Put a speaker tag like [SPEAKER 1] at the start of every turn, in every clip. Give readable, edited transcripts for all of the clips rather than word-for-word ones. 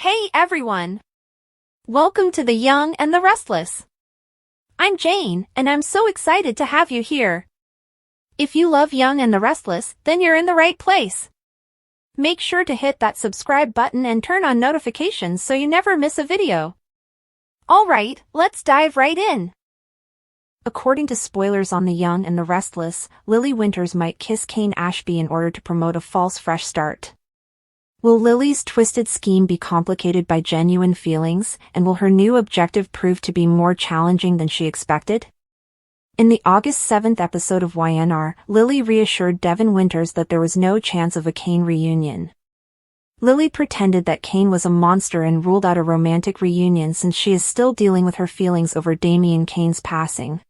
[SPEAKER 1] Hey everyone! Welcome to The Young and the Restless. I'm Jane, and I'm so excited to have you here. If you love Young and the Restless, then you're in the right place. Make sure to hit that subscribe button and turn on notifications so you never miss a video. Alright, let's dive right in. According to spoilers on The Young and the Restless, Lily Winters might kiss Kane Ashby in order to promote a false fresh start. Will Lily's twisted scheme be complicated by genuine feelings, and will her new objective prove to be more challenging than she expected? In the August 7th episode of YNR, Lily reassured Devin Winters that there was no chance of a Kane reunion. Lily pretended that Kane was a monster and ruled out a romantic reunion since she is still dealing with her feelings over Damian Kane's passing.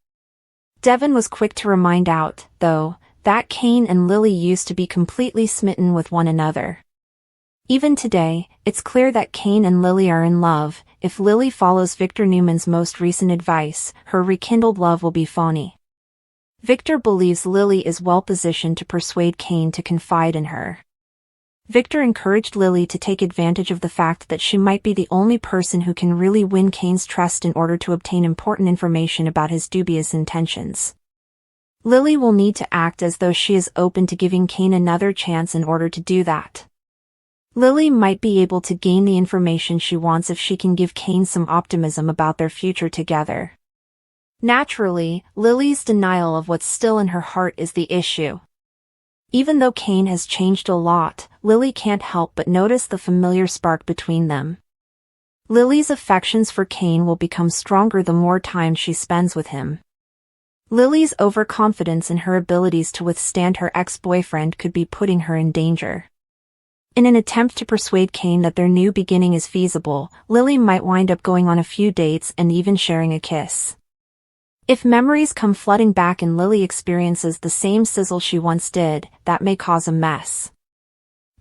[SPEAKER 1] Devin was quick to remind out, though, that Kane and Lily used to be completely smitten with one another. Even today, it's clear that Kane and Lily are in love. If Lily follows Victor Newman's most recent advice, her rekindled love will be phony. Victor believes Lily is well positioned to persuade Kane to confide in her. Victor encouraged Lily to take advantage of the fact that she might be the only person who can really win Kane's trust in order to obtain important information about his dubious intentions. Lily will need to act as though she is open to giving Kane another chance in order to do that. Lily might be able to gain the information she wants if she can give Kane some optimism about their future together. Naturally, Lily's denial of what's still in her heart is the issue. Even though Kane has changed a lot, Lily can't help but notice the familiar spark between them. Lily's affections for Kane will become stronger the more time she spends with him. Lily's overconfidence in her abilities to withstand her ex-boyfriend could be putting her in danger. In an attempt to persuade Kane that their new beginning is feasible, Lily might wind up going on a few dates and even sharing a kiss. If memories come flooding back and Lily experiences the same sizzle she once did, that may cause a mess.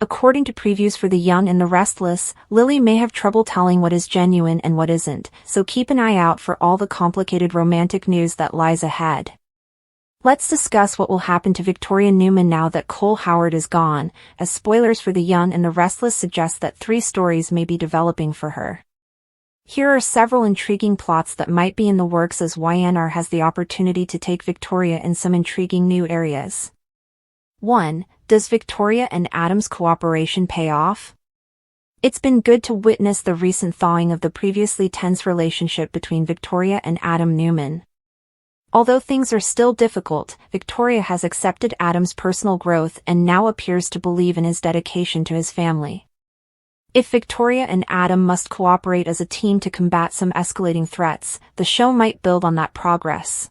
[SPEAKER 1] According to previews for The Young and the Restless, Lily may have trouble telling what is genuine and what isn't, so keep an eye out for all the complicated romantic news that lies ahead. Let's discuss what will happen to Victoria Newman now that Cole Howard is gone, as spoilers for The Young and the Restless suggest that 3 stories may be developing for her. Here are several intriguing plots that might be in the works as YNR has the opportunity to take Victoria in some intriguing new areas. 1. Does Victoria and Adam's cooperation pay off? It's been good to witness the recent thawing of the previously tense relationship between Victoria and Adam Newman. Although things are still difficult, Victoria has accepted Adam's personal growth and now appears to believe in his dedication to his family. If Victoria and Adam must cooperate as a team to combat some escalating threats, the show might build on that progress.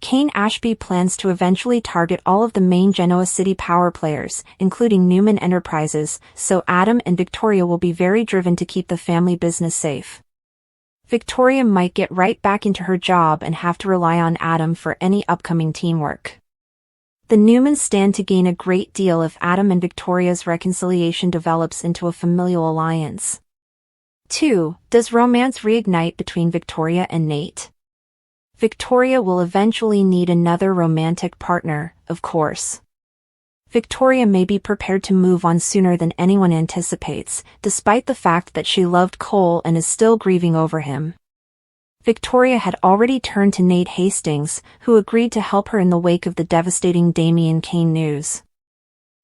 [SPEAKER 1] Kane Ashby plans to eventually target all of the main Genoa City power players, including Newman Enterprises, so Adam and Victoria will be very driven to keep the family business safe. Victoria might get right back into her job and have to rely on Adam for any upcoming teamwork. The Newmans stand to gain a great deal if Adam and Victoria's reconciliation develops into a familial alliance. 2. Does romance reignite between Victoria and Nate? Victoria will eventually need another romantic partner, of course. Victoria may be prepared to move on sooner than anyone anticipates, despite the fact that she loved Cole and is still grieving over him. Victoria had already turned to Nate Hastings, who agreed to help her in the wake of the devastating Damian Kane news.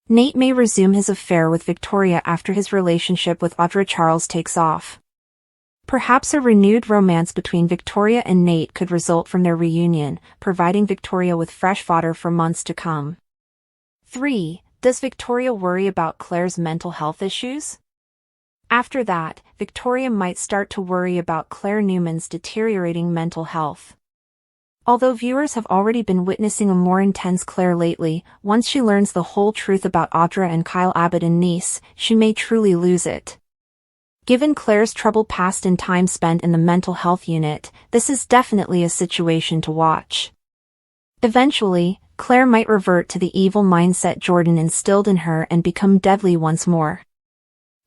[SPEAKER 1] Nate may resume his affair with Victoria after his relationship with Audra Charles takes off. Perhaps a renewed romance between Victoria and Nate could result from their reunion, providing Victoria with fresh fodder for months to come. 3. Does Victoria worry about Claire's mental health issues? After that, Victoria might start to worry about Claire Newman's deteriorating mental health. Although viewers have already been witnessing a more intense Claire lately, once she learns the whole truth about Audra and Kyle Abbott in Nice, she may truly lose it. Given Claire's troubled past and time spent in the mental health unit, this is definitely a situation to watch. Eventually, Claire might revert to the evil mindset Jordan instilled in her and become deadly once more.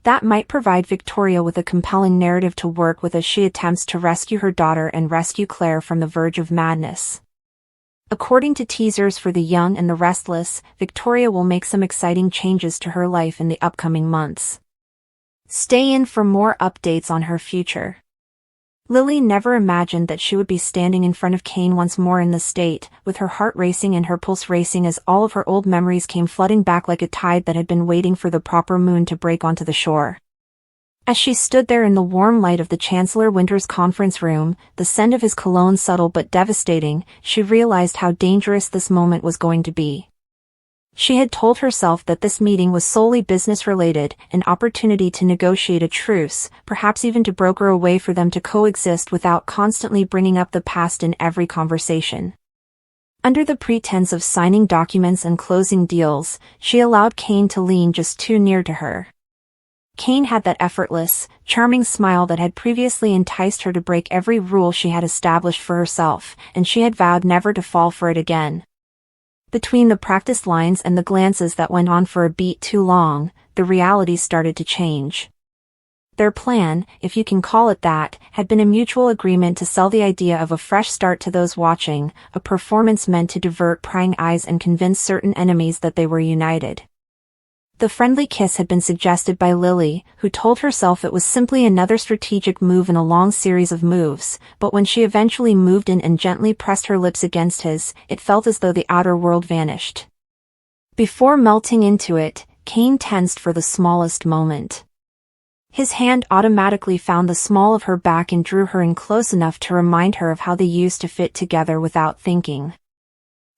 [SPEAKER 1] That might provide Victoria with a compelling narrative to work with as she attempts to rescue her daughter and rescue Claire from the verge of madness. According to teasers for The Young and the Restless, Victoria will make some exciting changes to her life in the upcoming months. Stay in for more updates on her future. Lily never imagined that she would be standing in front of Kane once more in this state, with her heart racing and her pulse racing as all of her old memories came flooding back like a tide that had been waiting for the proper moon to break onto the shore. As she stood there in the warm light of the Chancellor Winter's conference room, the scent of his cologne subtle but devastating, she realized how dangerous this moment was going to be. She had told herself that this meeting was solely business-related, an opportunity to negotiate a truce, perhaps even to broker a way for them to coexist without constantly bringing up the past in every conversation. Under the pretense of signing documents and closing deals, she allowed Kane to lean just too near to her. Kane had that effortless, charming smile that had previously enticed her to break every rule she had established for herself, and she had vowed never to fall for it again. Between the practiced lines and the glances that went on for a beat too long, the reality started to change. Their plan, if you can call it that, had been a mutual agreement to sell the idea of a fresh start to those watching, a performance meant to divert prying eyes and convince certain enemies that they were united. The friendly kiss had been suggested by Lily, who told herself it was simply another strategic move in a long series of moves, but when she eventually moved in and gently pressed her lips against his, it felt as though the outer world vanished. Before melting into it, Kane tensed for the smallest moment. His hand automatically found the small of her back and drew her in close enough to remind her of how they used to fit together without thinking.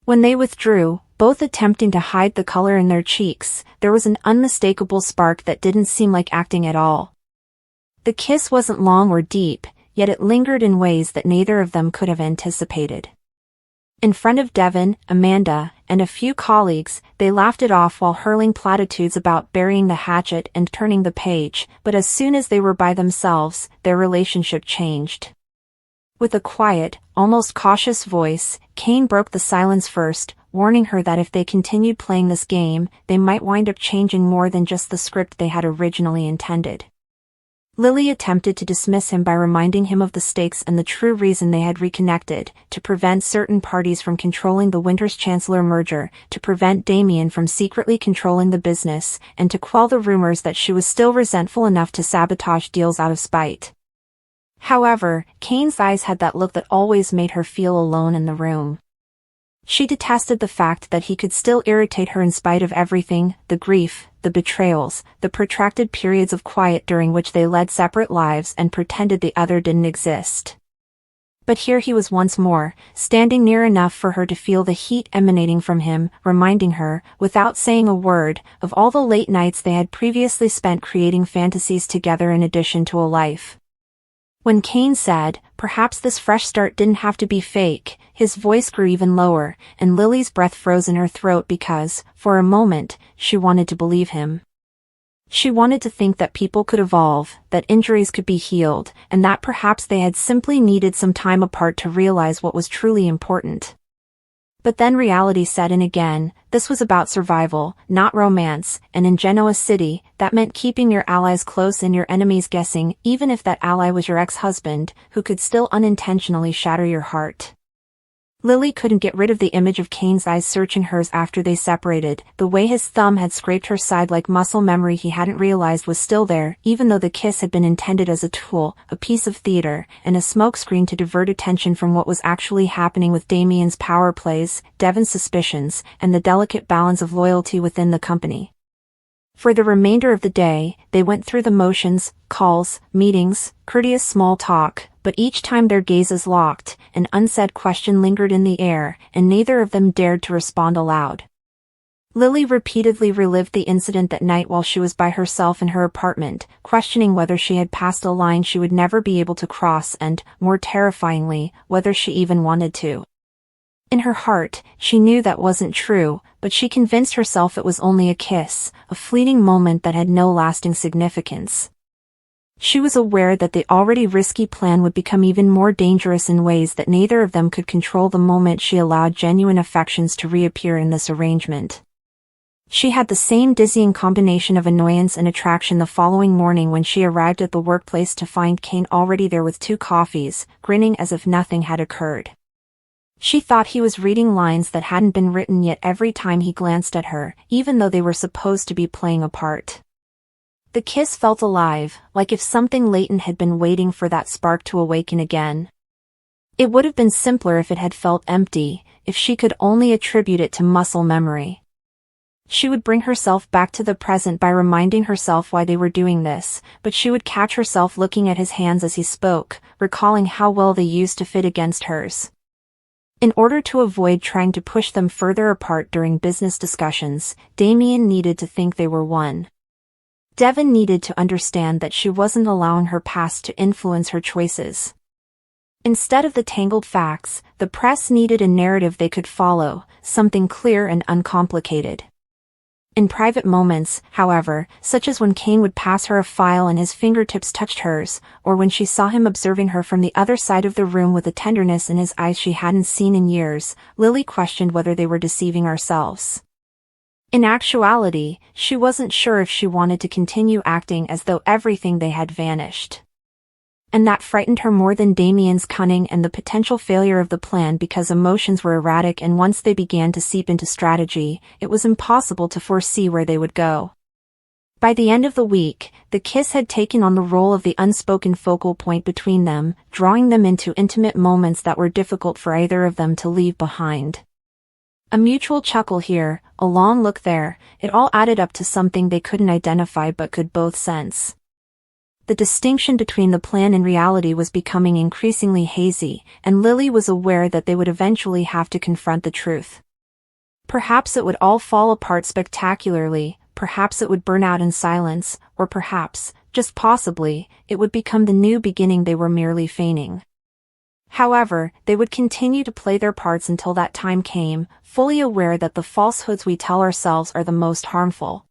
[SPEAKER 1] When they withdrew, both attempting to hide the color in their cheeks, there was an unmistakable spark that didn't seem like acting at all. The kiss wasn't long or deep, yet it lingered in ways that neither of them could have anticipated. In front of Devon, Amanda, and a few colleagues, they laughed it off while hurling platitudes about burying the hatchet and turning the page, but as soon as they were by themselves, their relationship changed. With a quiet, almost cautious voice, Kane broke the silence first, warning her that if they continued playing this game, they might wind up changing more than just the script they had originally intended. Lily attempted to dismiss him by reminding him of the stakes and the true reason they had reconnected, to prevent certain parties from controlling the Winters Chancellor merger, to prevent Damien from secretly controlling the business, and to quell the rumors that she was still resentful enough to sabotage deals out of spite. However, Kane's eyes had that look that always made her feel alone in the room. She detested the fact that he could still irritate her in spite of everything, the grief, the betrayals, the protracted periods of quiet during which they led separate lives and pretended the other didn't exist. But here he was once more, standing near enough for her to feel the heat emanating from him, reminding her, without saying a word, of all the late nights they had previously spent creating fantasies together in addition to a life. When Kane said, perhaps this fresh start didn't have to be fake, his voice grew even lower, and Lily's breath froze in her throat because, for a moment, she wanted to believe him. She wanted to think that people could evolve, that injuries could be healed, and that perhaps they had simply needed some time apart to realize what was truly important. But then reality set in again. This was about survival, not romance, and in Genoa City, that meant keeping your allies close and your enemies guessing, even if that ally was your ex-husband, who could still unintentionally shatter your heart. Lily couldn't get rid of the image of Kane's eyes searching hers after they separated, the way his thumb had scraped her side like muscle memory he hadn't realized was still there, even though the kiss had been intended as a tool, a piece of theater, and a smokescreen to divert attention from what was actually happening with Damien's power plays, Devon's suspicions, and the delicate balance of loyalty within the company. For the remainder of the day, they went through the motions, calls, meetings, courteous small talk, but each time their gazes locked, an unsaid question lingered in the air, and neither of them dared to respond aloud. Lily repeatedly relived the incident that night while she was by herself in her apartment, questioning whether she had passed a line she would never be able to cross and, more terrifyingly, whether she even wanted to. In her heart, she knew that wasn't true, but she convinced herself it was only a kiss, a fleeting moment that had no lasting significance. She was aware that the already risky plan would become even more dangerous in ways that neither of them could control the moment she allowed genuine affections to reappear in this arrangement. She had the same dizzying combination of annoyance and attraction the following morning when she arrived at the workplace to find Kane already there with 2 coffees, grinning as if nothing had occurred. She thought he was reading lines that hadn't been written yet every time he glanced at her, even though they were supposed to be playing a part. The kiss felt alive, like if something latent had been waiting for that spark to awaken again. It would have been simpler if it had felt empty, if she could only attribute it to muscle memory. She would bring herself back to the present by reminding herself why they were doing this, but she would catch herself looking at his hands as he spoke, recalling how well they used to fit against hers. In order to avoid trying to push them further apart during business discussions, Damien needed to think they were one. Devon needed to understand that she wasn't allowing her past to influence her choices. Instead of the tangled facts, the press needed a narrative they could follow, something clear and uncomplicated. In private moments, however, such as when Kane would pass her a file and his fingertips touched hers, or when she saw him observing her from the other side of the room with a tenderness in his eyes she hadn't seen in years, Lily questioned whether they were deceiving ourselves. In actuality, she wasn't sure if she wanted to continue acting as though everything they had vanished. And that frightened her more than Damien's cunning and the potential failure of the plan, because emotions were erratic, and once they began to seep into strategy, it was impossible to foresee where they would go. By the end of the week, the kiss had taken on the role of the unspoken focal point between them, drawing them into intimate moments that were difficult for either of them to leave behind. A mutual chuckle here, a long look there, it all added up to something they couldn't identify but could both sense. The distinction between the plan and reality was becoming increasingly hazy, and Lily was aware that they would eventually have to confront the truth. Perhaps it would all fall apart spectacularly, perhaps it would burn out in silence, or perhaps, just possibly, it would become the new beginning they were merely feigning. However, they would continue to play their parts until that time came, fully aware that the falsehoods we tell ourselves are the most harmful.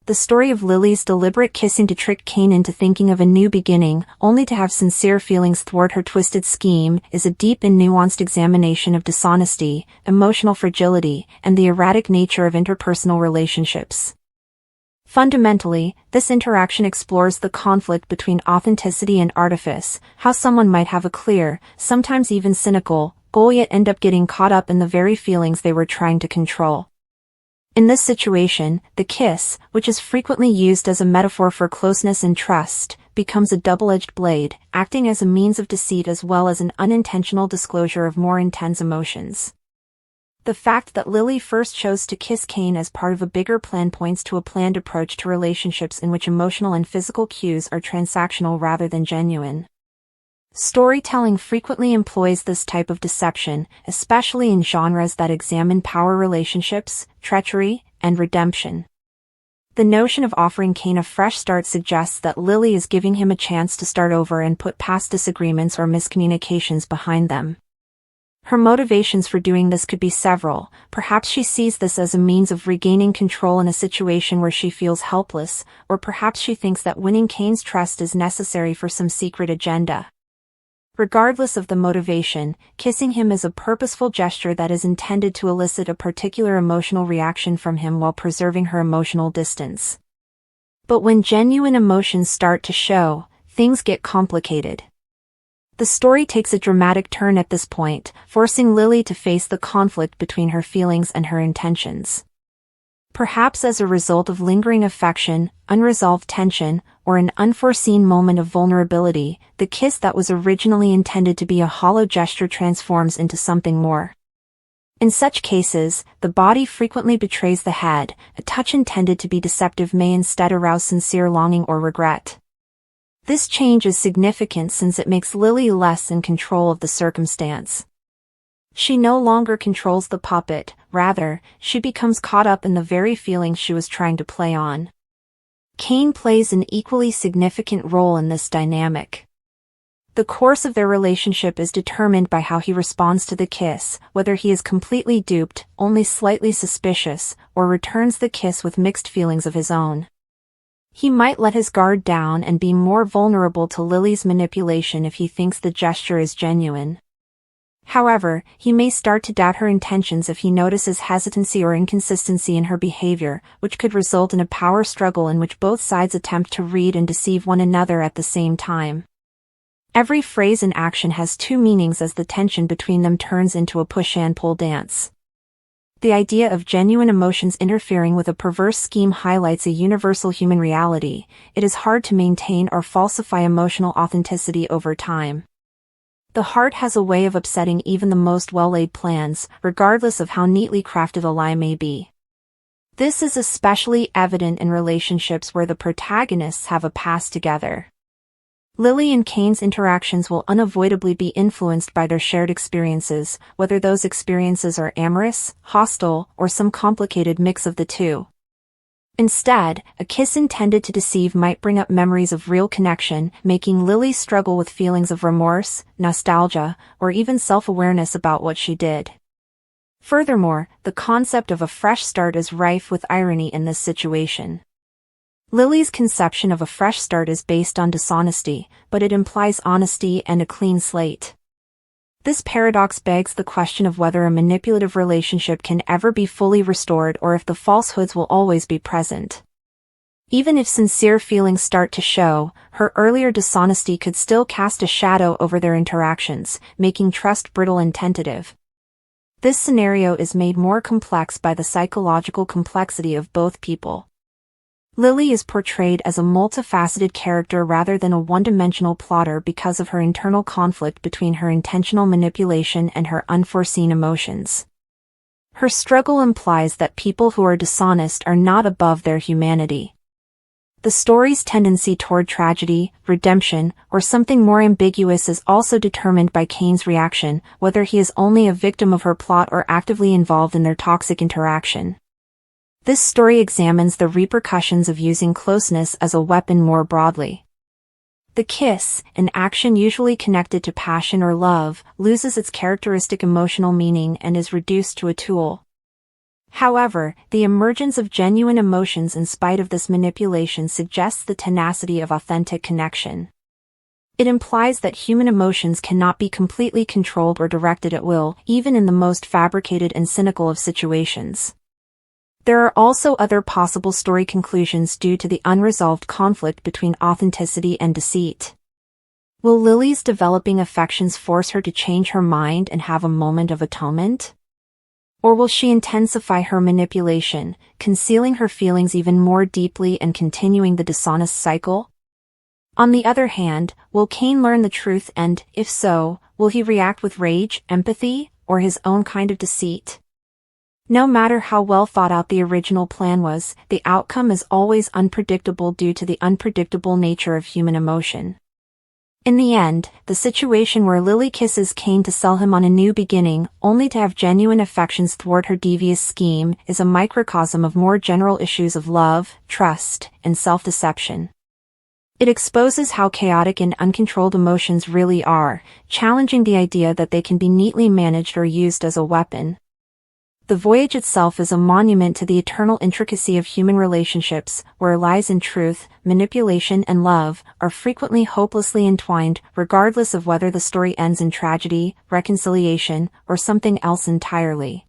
[SPEAKER 1] The story of Lily's deliberate kissing to trick Kane into thinking of a new beginning, only to have sincere feelings thwart her twisted scheme, is a deep and nuanced examination of dishonesty, emotional fragility, and the erratic nature of interpersonal relationships. Fundamentally, this interaction explores the conflict between authenticity and artifice, how someone might have a clear, sometimes even cynical, goal yet end up getting caught up in the very feelings they were trying to control. In this situation, the kiss, which is frequently used as a metaphor for closeness and trust, becomes a double-edged blade, acting as a means of deceit as well as an unintentional disclosure of more intense emotions. The fact that Lily first chose to kiss Kane as part of a bigger plan points to a planned approach to relationships in which emotional and physical cues are transactional rather than genuine. Storytelling frequently employs this type of deception, especially in genres that examine power relationships, treachery, and redemption. The notion of offering Kane a fresh start suggests that Lily is giving him a chance to start over and put past disagreements or miscommunications behind them. Her motivations for doing this could be several. Perhaps she sees this as a means of regaining control in a situation where she feels helpless, or perhaps she thinks that winning Kane's trust is necessary for some secret agenda. Regardless of the motivation, kissing him is a purposeful gesture that is intended to elicit a particular emotional reaction from him while preserving her emotional distance. But when genuine emotions start to show, things get complicated. The story takes a dramatic turn at this point, forcing Lily to face the conflict between her feelings and her intentions. Perhaps as a result of lingering affection, unresolved tension, or an unforeseen moment of vulnerability, the kiss that was originally intended to be a hollow gesture transforms into something more. In such cases, the body frequently betrays the head. A touch intended to be deceptive may instead arouse sincere longing or regret. This change is significant since it makes Lily less in control of the circumstance. She no longer controls the puppet, rather, she becomes caught up in the very feelings she was trying to play on. Kane plays an equally significant role in this dynamic. The course of their relationship is determined by how he responds to the kiss, whether he is completely duped, only slightly suspicious, or returns the kiss with mixed feelings of his own. He might let his guard down and be more vulnerable to Lily's manipulation if he thinks the gesture is genuine. However, he may start to doubt her intentions if he notices hesitancy or inconsistency in her behavior, which could result in a power struggle in which both sides attempt to read and deceive one another at the same time. Every phrase and action has two meanings as the tension between them turns into a push and pull dance. the idea of genuine emotions interfering with a perverse scheme highlights a universal human reality. It is hard to maintain or falsify emotional authenticity over time. The heart has a way of upsetting even the most well-laid plans, regardless of how neatly crafted a lie may be. This is especially evident in relationships where the protagonists have a past together. Lily and Kane's interactions will unavoidably be influenced by their shared experiences, whether those experiences are amorous, hostile, or some complicated mix of the two. Instead, a kiss intended to deceive might bring up memories of real connection, making Lily struggle with feelings of remorse, nostalgia, or even self-awareness about what she did. Furthermore, the concept of a fresh start is rife with irony in this situation. Lily's conception of a fresh start is based on dishonesty, but it implies honesty and a clean slate. This paradox begs the question of whether a manipulative relationship can ever be fully restored or if the falsehoods will always be present. Even if sincere feelings start to show, her earlier dishonesty could still cast a shadow over their interactions, making trust brittle and tentative. This scenario is made more complex by the psychological complexity of both people. Lily is portrayed as a multifaceted character rather than a one-dimensional plotter because of her internal conflict between her intentional manipulation and her unforeseen emotions. Her struggle implies that people who are dishonest are not above their humanity. The story's tendency toward tragedy, redemption, or something more ambiguous is also determined by Kane's reaction, whether he is only a victim of her plot or actively involved in their toxic interaction. This story examines the repercussions of using closeness as a weapon more broadly. The kiss, an action usually connected to passion or love, loses its characteristic emotional meaning and is reduced to a tool. However, the emergence of genuine emotions in spite of this manipulation suggests the tenacity of authentic connection. It implies that human emotions cannot be completely controlled or directed at will, even in the most fabricated and cynical of situations. There are also other possible story conclusions due to the unresolved conflict between authenticity and deceit. Will Lily's developing affections force her to change her mind and have a moment of atonement? Or will she intensify her manipulation, concealing her feelings even more deeply and continuing the dishonest cycle? On the other hand, will Kane learn the truth and, if so, will he react with rage, empathy, or his own kind of deceit? No matter how well thought out the original plan was, the outcome is always unpredictable due to the unpredictable nature of human emotion. In the end, the situation where Lily kisses Kane to sell him on a new beginning, only to have genuine affections thwart her devious scheme, is a microcosm of more general issues of love, trust, and self-deception. It exposes how chaotic and uncontrolled emotions really are, challenging the idea that they can be neatly managed or used as a weapon. The voyage itself is a monument to the eternal intricacy of human relationships, where lies and truth, manipulation and love, are frequently hopelessly entwined, regardless of whether the story ends in tragedy, reconciliation, or something else entirely.